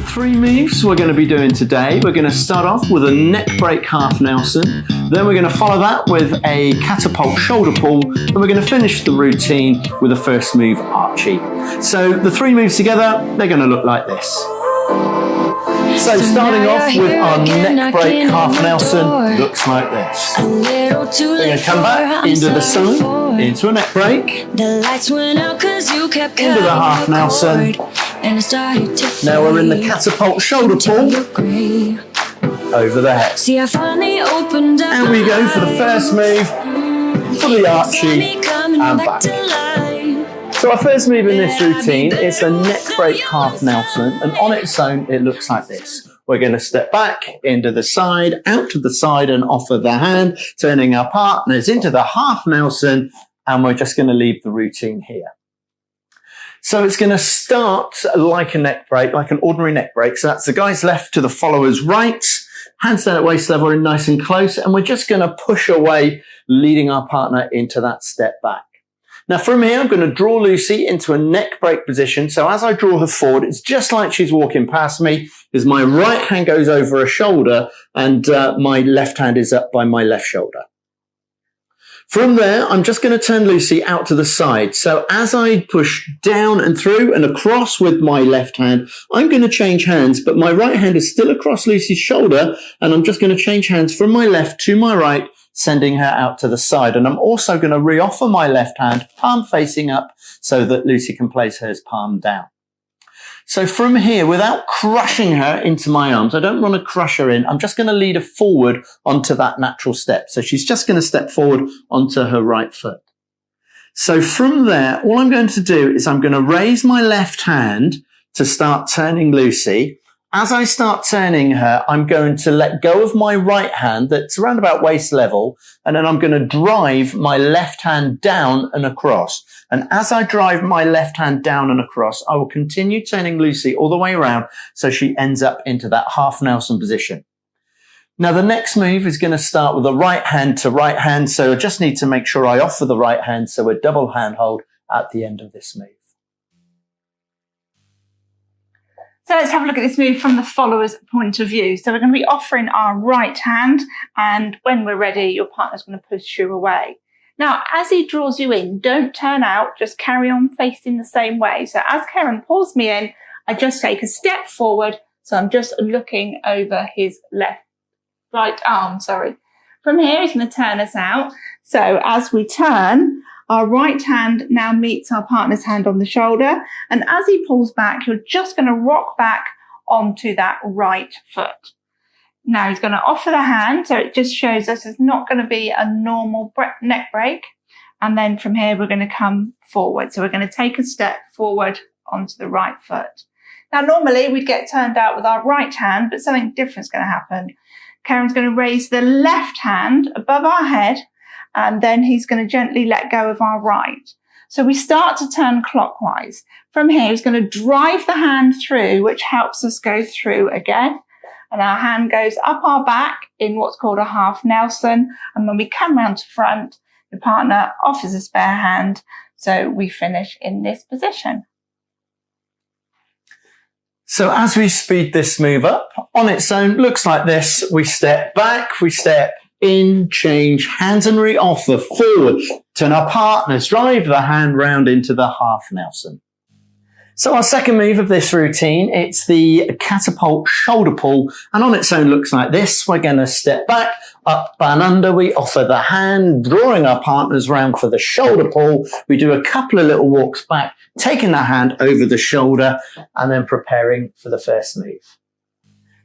three moves we're going to be doing today. We're going to start off with a neck break half Nelson, then we're going to follow that with a catapult shoulder pull, and we're going to finish the routine with the first move, Archie. So the three moves together, they're going to look like this. So starting off with our neck break half Nelson, looks like this. We're going to come back into the side, into a neck break, into the half Nelson. Now we're in the catapult shoulder pull, over the head. And we go for the first move, for the Archie, and back. So our first move in this routine is a neck break half Nelson, and on its own it looks like this. We're going to step back into the side, out to the side and off of the hand, turning our partners into the half Nelson, and we're just going to leave the routine here. So it's going to start like a neck break, like an ordinary neck break. So that's the guy's left to the follower's right, hands down at waist level and nice and close, and we're just going to push away, leading our partner into that step back. Now from here, I'm going to draw Lucy into a neck break position. So as I draw her forward, it's just like she's walking past me, as my right hand goes over her shoulder and my left hand is up by my left shoulder. From there, I'm just going to turn Lucy out to the side. So as I push down and through and across with my left hand, I'm going to change hands, but my right hand is still across Lucy's shoulder, and I'm just going to change hands from my left to my right, sending her out to the side. And I'm also going to reoffer my left hand, palm facing up, so that Lucy can place hers palm down. So from here, without crushing her into my arms, I don't want to crush her in, I'm just going to lead her forward onto that natural step. So she's just going to step forward onto her right foot. So from there, all I'm going to do is I'm going to raise my left hand to start turning Lucy. As I start turning her, I'm going to let go of my right hand that's around about waist level, and then I'm going to drive my left hand down and across. And as I drive my left hand down and across, I will continue turning Lucy all the way around so she ends up into that half Nelson position. Now the next move is going to start with a right hand to right hand, so I just need to make sure I offer the right hand, so a double hand hold at the end of this move. So let's have a look at this move from the follower's point of view. So we're going to be offering our right hand, and when we're ready, your partner's going to push you away. Now, as he draws you in, don't turn out, just carry on facing the same way. So as Karen pulls me in, I just take a step forward. So I'm just looking over his right arm. From here, he's going to turn us out. So as we turn, our right hand now meets our partner's hand on the shoulder. And as he pulls back, you're just going to rock back onto that right foot. Now he's going to offer the hand. So it just shows us it's not going to be a normal neck break. And then from here, we're going to come forward. So we're going to take a step forward onto the right foot. Now, normally we'd get turned out with our right hand, but something different is going to happen. Karen's going to raise the left hand above our head, and then he's going to gently let go of our right. So we start to turn clockwise. From here, he's going to drive the hand through, which helps us go through again. And our hand goes up our back in what's called a half Nelson. And when we come round to front, the partner offers a spare hand. So we finish in this position. So as we speed this move up, on its own, looks like this. We step back, we step in, change hands and re-offer forward. Turn our partners, drive the hand round into the half Nelson. So our second move of this routine, it's the catapult shoulder pull, and on its own looks like this. We're going to step back, up and under. We offer the hand, drawing our partners round for the shoulder pull. We do a couple of little walks back, taking the hand over the shoulder, and then preparing for the first move.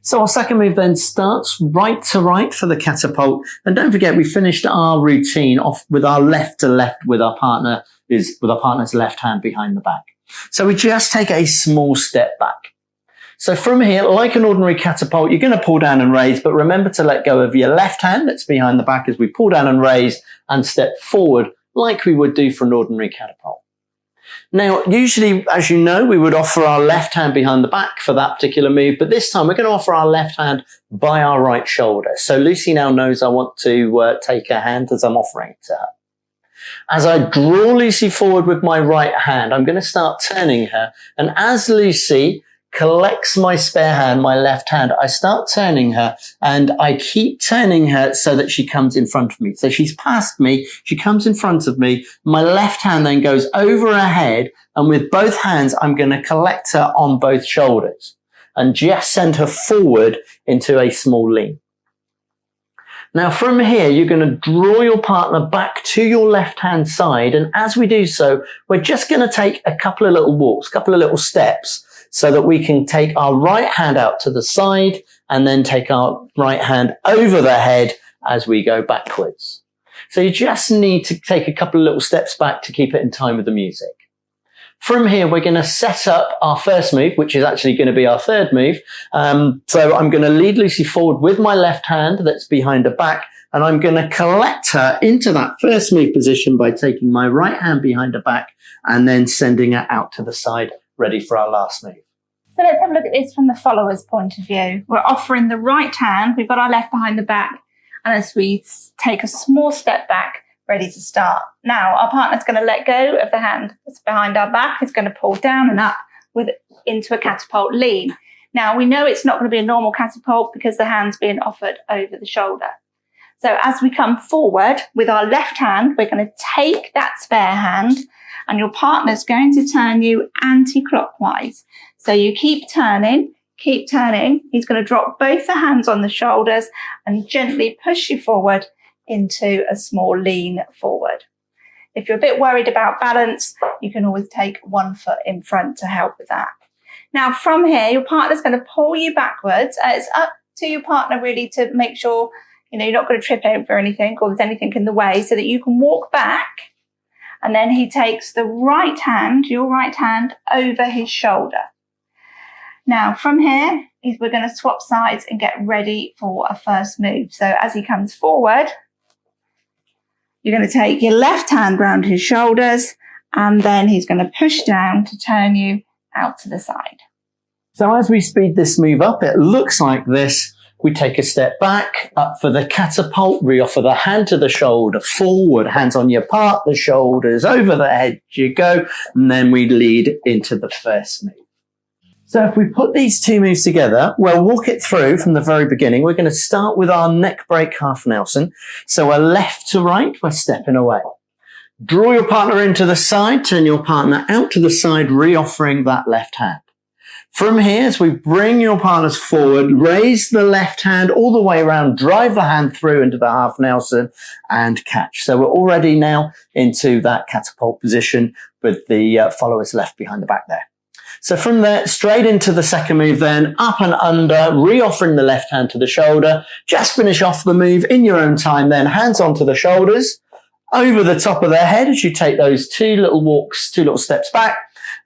So our second move then starts right to right for the catapult. And don't forget, we finished our routine off with our left to left with our partner's left hand behind the back. So we just take a small step back. So from here, like an ordinary catapult, you're going to pull down and raise, but remember to let go of your left hand that's behind the back as we pull down and raise and step forward like we would do for an ordinary catapult. Now, usually, as you know, we would offer our left hand behind the back for that particular move, but this time we're going to offer our left hand by our right shoulder. So Lucy now knows I want to take her hand as I'm offering it to her. As I draw Lucy forward with my right hand, I'm going to start turning her. And as Lucy collects my spare hand, my left hand. I start turning her and I keep turning her so that she comes in front of me. So she's past me, she comes in front of me. My left hand then goes over her head, and with both hands, I'm going to collect her on both shoulders and just send her forward into a small lean. Now from here, you're going to draw your partner back to your left-hand side. And as we do so, we're just going to take a couple of little walks, a couple of little steps, so that we can take our right hand out to the side and then take our right hand over the head as we go backwards. So you just need to take a couple of little steps back to keep it in time with the music. From here, we're going to set up our first move, which is actually going to be our third move. So I'm going to lead Lucy forward with my left hand that's behind her back, and I'm going to collect her into that first move position by taking my right hand behind her back and then sending her out to the side, ready for our last move. So let's have a look at this from the follower's point of view. We're offering the right hand, we've got our left behind the back, and as we take a small step back, ready to start. Now, our partner's going to let go of the hand that's behind our back. It's going to pull down and up into a catapult lean. Now, we know it's not going to be a normal catapult because the hand's being offered over the shoulder. So as we come forward with our left hand, we're going to take that spare hand and your partner's going to turn you anti-clockwise. So you keep turning. He's going to drop both the hands on the shoulders and gently push you forward into a small lean forward. If you're a bit worried about balance, you can always take one foot in front to help with that. Now from here, your partner's going to pull you backwards. It's up to your partner really to make sure you're not going to trip over anything or there's anything in the way, so that you can walk back. And then he takes the right hand, your right hand, over his shoulder. Now from here, we're going to swap sides and get ready for a first move. So as he comes forward, you're going to take your left hand round his shoulders, and then he's going to push down to turn you out to the side. So as we speed this move up, it looks like this. We take a step back, up for the catapult, re-offer the hand to the shoulder, forward, hands on your partner's shoulders, over the head you go, and then we lead into the first move. So if we put these two moves together, we'll walk it through from the very beginning. We're going to start with our neck break half Nelson. So we're left to right, we're stepping away. Draw your partner into the side, turn your partner out to the side, re-offering that left hand. From here, as we bring your partners forward, raise the left hand all the way around, drive the hand through into the half Nelson and catch. So we're already now into that catapult position with the followers left behind the back there. So from there, straight into the second move then, up and under, re-offering the left hand to the shoulder. Just finish off the move in your own time then, hands onto the shoulders, over the top of their head as you take those two little walks, two little steps back,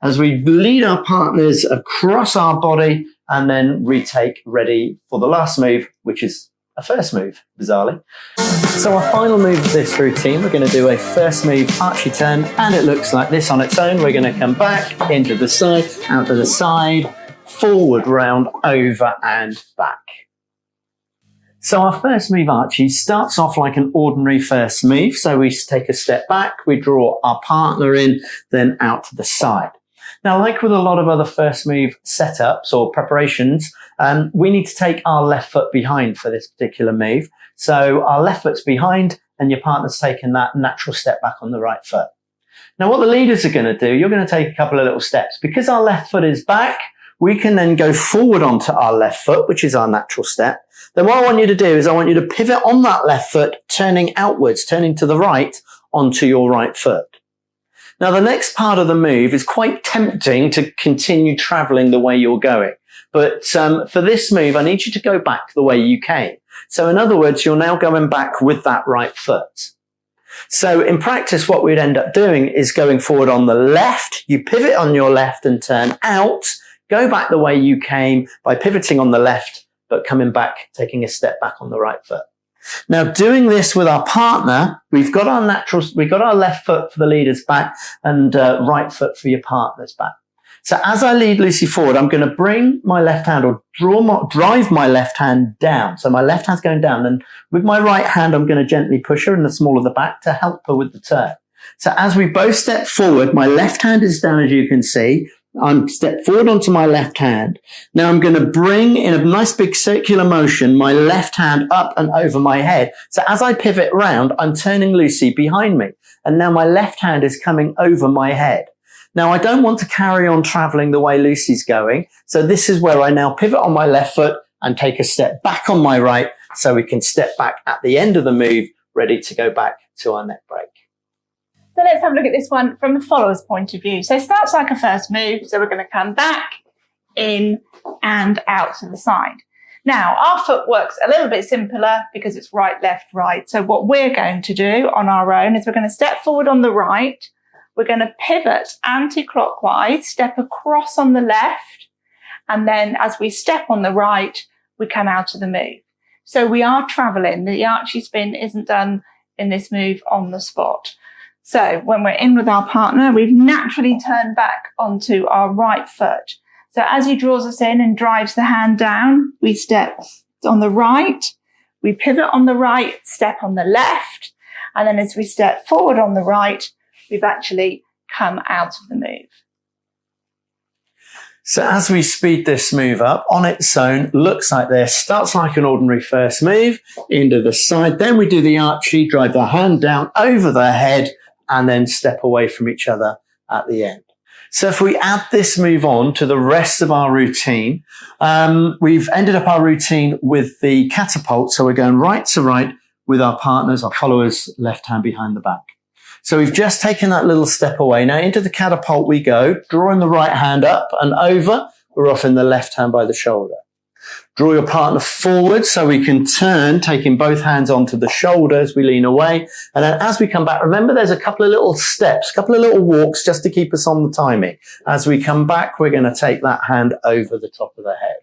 as we lead our partners across our body and then retake, ready for the last move, which is a first move, bizarrely. So our final move of this routine, we're going to do a first move Archie turn, and it looks like this on its own. We're going to come back into the side, out to the side, forward, round, over and back. So our first move Archie starts off like an ordinary first move. So we take a step back, we draw our partner in, then out to the side. Now, like with a lot of other first move setups or preparations, we need to take our left foot behind for this particular move. So our left foot's behind and your partner's taking that natural step back on the right foot. Now, what the leaders are going to do, you're going to take a couple of little steps. Because our left foot is back, we can then go forward onto our left foot, which is our natural step. Then what I want you to do is I want you to pivot on that left foot, turning outwards, turning to the right onto your right foot. Now, the next part of the move is quite tempting to continue traveling the way you're going. But for this move, I need you to go back the way you came. So in other words, you're now going back with that right foot. So in practice, what we'd end up doing is going forward on the left. You pivot on your left and turn out. Go back the way you came by pivoting on the left, but coming back, taking a step back on the right foot. Now, doing this with our partner, we've got our left foot for the leader's back and right foot for your partner's back. So as I lead Lucy forward, I'm going to bring my left hand or drive my left hand down. So my left hand's going down, and with my right hand, I'm going to gently push her in the small of the back to help her with the turn. So as we both step forward, my left hand is down, as you can see. I'm step forward onto my left hand. Now I'm going to bring in a nice big circular motion my left hand up and over my head. So as I pivot round, I'm turning Lucy behind me. And now my left hand is coming over my head. Now I don't want to carry on traveling the way Lucy's going. So this is where I now pivot on my left foot and take a step back on my right so we can step back at the end of the move, ready to go back to our neck break. So let's have a look at this one from the follower's point of view. So it starts like a first move. So we're going to come back, in and out to the side. Now our foot works a little bit simpler because it's right, left, right. So what we're going to do on our own is we're going to step forward on the right. We're going to pivot anti-clockwise, step across on the left. And then as we step on the right, we come out of the move. So we are traveling. The Archie spin isn't done in this move on the spot. So when we're in with our partner, we've naturally turned back onto our right foot. So as he draws us in and drives the hand down, we step on the right, we pivot on the right, step on the left. And then as we step forward on the right, we've actually come out of the move. So as we speed this move up on its own, looks like this, starts like an ordinary first move into the side. Then we do the Archie, drive the hand down over the head, and then step away from each other at the end. So if we add this move on to the rest of our routine, we've ended up our routine with the catapult. So we're going right to right with our partners, our followers, left hand behind the back. So we've just taken that little step away. Now into the catapult we go, drawing the right hand up and over. We're off in the left hand by the shoulder. Draw your partner forward so we can turn, taking both hands onto the shoulder as we lean away. And then as we come back, remember there's a couple of little steps, a couple of little walks just to keep us on the timing. As we come back, we're going to take that hand over the top of the head.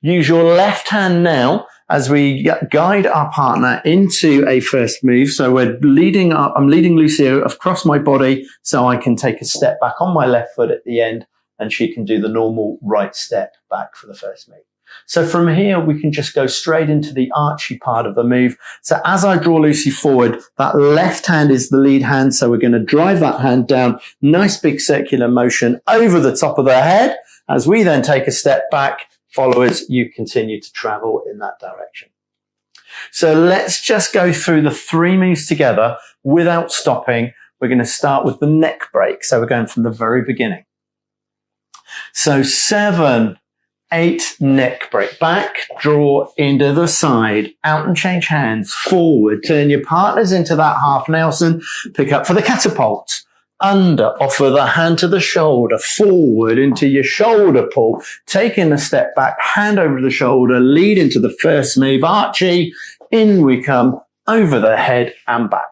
Use your left hand now as we guide our partner into a first move. So we're leading up, I'm leading Lucio across my body so I can take a step back on my left foot at the end and she can do the normal right step back for the first move. So from here, we can just go straight into the Archie part of the move. So as I draw Lucy forward, that left hand is the lead hand. So we're going to drive that hand down, nice big circular motion over the top of the head. As we then take a step back, followers, you continue to travel in that direction. So let's just go through the three moves together without stopping. We're going to start with the neck break. So we're going from the very beginning. So 7, 8, neck break. Back, draw into the side, out and change hands, forward, turn your partners into that half Nelson, pick up for the catapult. Under, offer the hand to the shoulder, forward into your shoulder pull, taking a step back, hand over the shoulder, lead into the first move, Archie, in we come, over the head and back.